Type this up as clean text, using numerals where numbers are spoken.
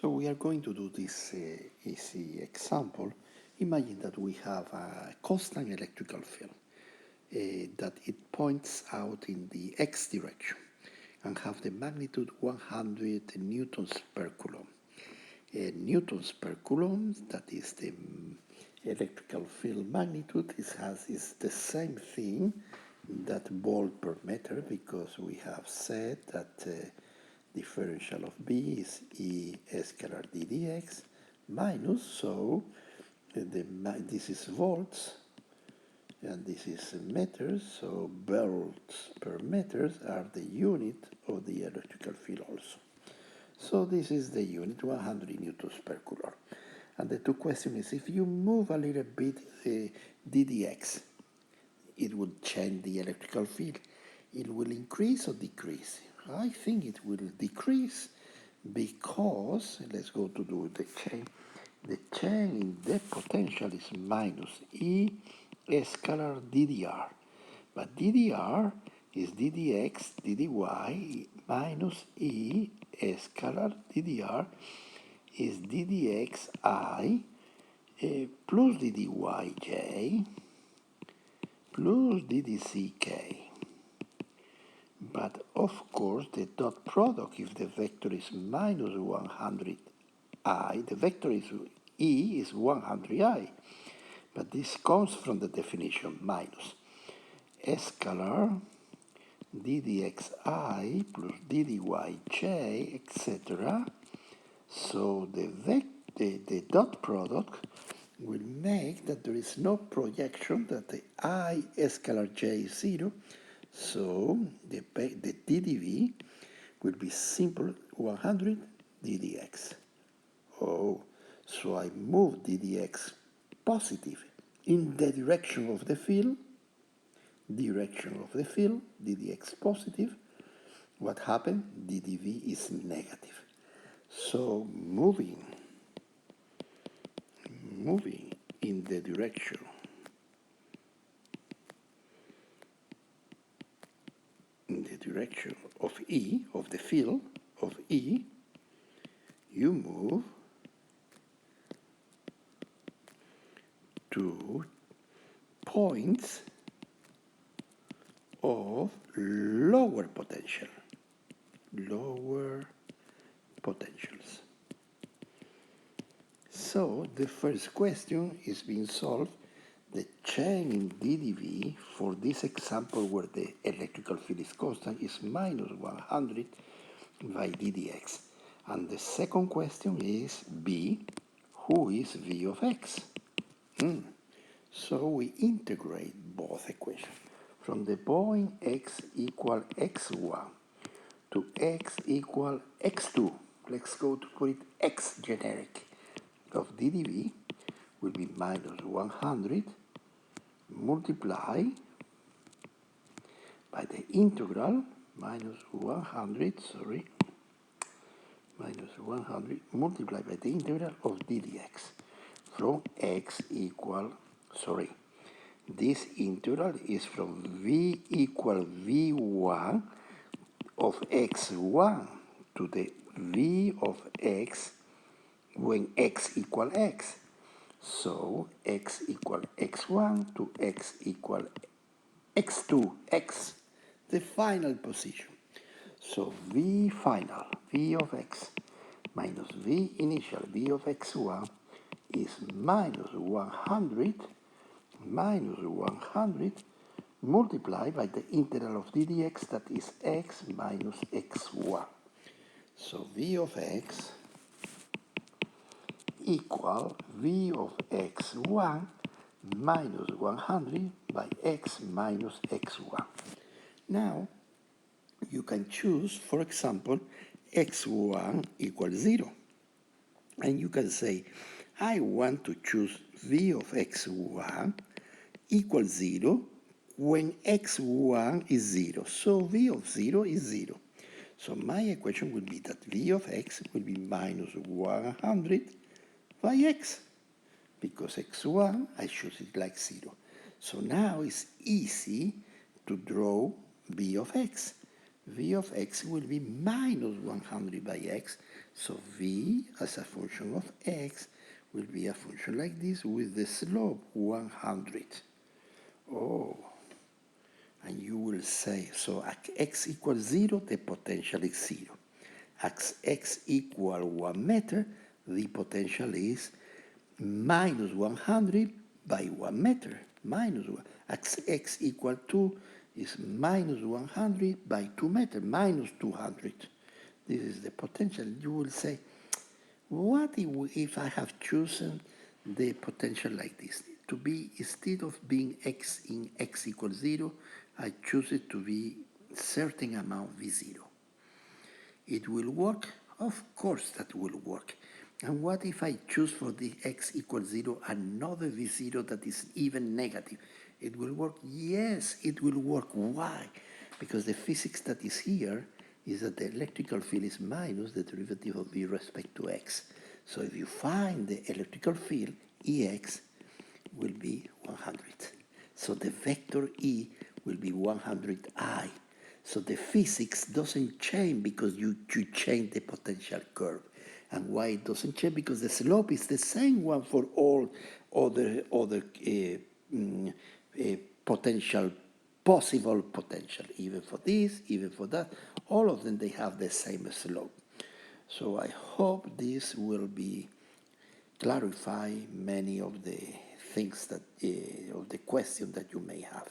So we are going to do this easy example. Imagine that we have a constant electrical field that it points out in the x direction and have the magnitude 100 newtons per coulomb. Newtons per coulomb, that is the electrical field magnitude, is the same thing that volt per meter, because we have said that differential of B is E scalar d dx minus, so this is volts and this is meters, so volts per meters are the unit of the electrical field also. So this is the unit, 100 newtons per coulomb. And the two questions is, if you move a little bit ddx, it would change the electrical field. It will increase or decrease? I think it will decrease, because, let's go to do the change. The change in the potential is minus E scalar ddr. But ddr is ddx ddy minus E scalar ddr is ddxi plus ddyj plus ddck. But of course the dot product, if the vector is minus 100i, the vector is E is 100i. But this comes from the definition minus scalar ddxi plus ddyj, etc. So the dot product will make that there is no projection, that the I scalar j is 0, so the ddv will be simple 100 ddx. Oh, so I move ddx positive in the direction of the field, ddx positive. What happened? ddv is negative. So moving in the direction of E, of the field of E, you move to points of lower potentials. So the first question is being solved. The change in ddv for this example where the electrical field is constant is minus 100 by ddx. And the second question is B, who is v of x? So we integrate both equations. From the point x equal x1 to x equal x2, let's go to put it x generic, of ddv will be minus 100 multiplied by the integral minus 100 multiplied by the integral of ddx from x equal, this integral is from v equal v1 of x1 to the v of x when x equal x. So x equal x1 to x equal x2, x, the final position. So v final, v of x, minus v initial, v of x1, is minus 100 multiplied by the integral of ddx, that is x minus x1. So v of x equal v of x1 minus 100 by x minus x1. Now, you can choose, for example, x1 equals 0. And you can say, I want to choose v of x1 equals 0 when x1 is 0. So v of 0 is 0. So my equation will be that v of x will be minus 100 by x, because x1, I choose it like 0. So now it's easy to draw v of x. v of x will be minus 100 by x. So v as a function of x will be a function like this with the slope 100. Oh, and you will say, so at x equals 0, the potential is 0. At x equals 1 meter, the potential is minus 100 by 1 meter. Minus 1. At x equals 2 is minus 100 by 2 meters, minus 200. This is the potential. You will say, what if I have chosen the potential like this? To be, instead of being x in x equals 0, I choose it to be certain amount v0. It will work? Of course that will work. And what if I choose for the x equals 0 another v0 that is even negative? It will work? Yes, it will work. Why? Because the physics that is here is that the electrical field is minus the derivative of v respect to x. So if you find the electrical field, Ex will be 100. So the vector E will be 100I. So the physics doesn't change because you change the potential curve. And why it doesn't change? Because the slope is the same one for all other potential, possible potential, even for this, even for that. All of them, they have the same slope. So I hope this will be clarify many of the things that, of the questions that you may have.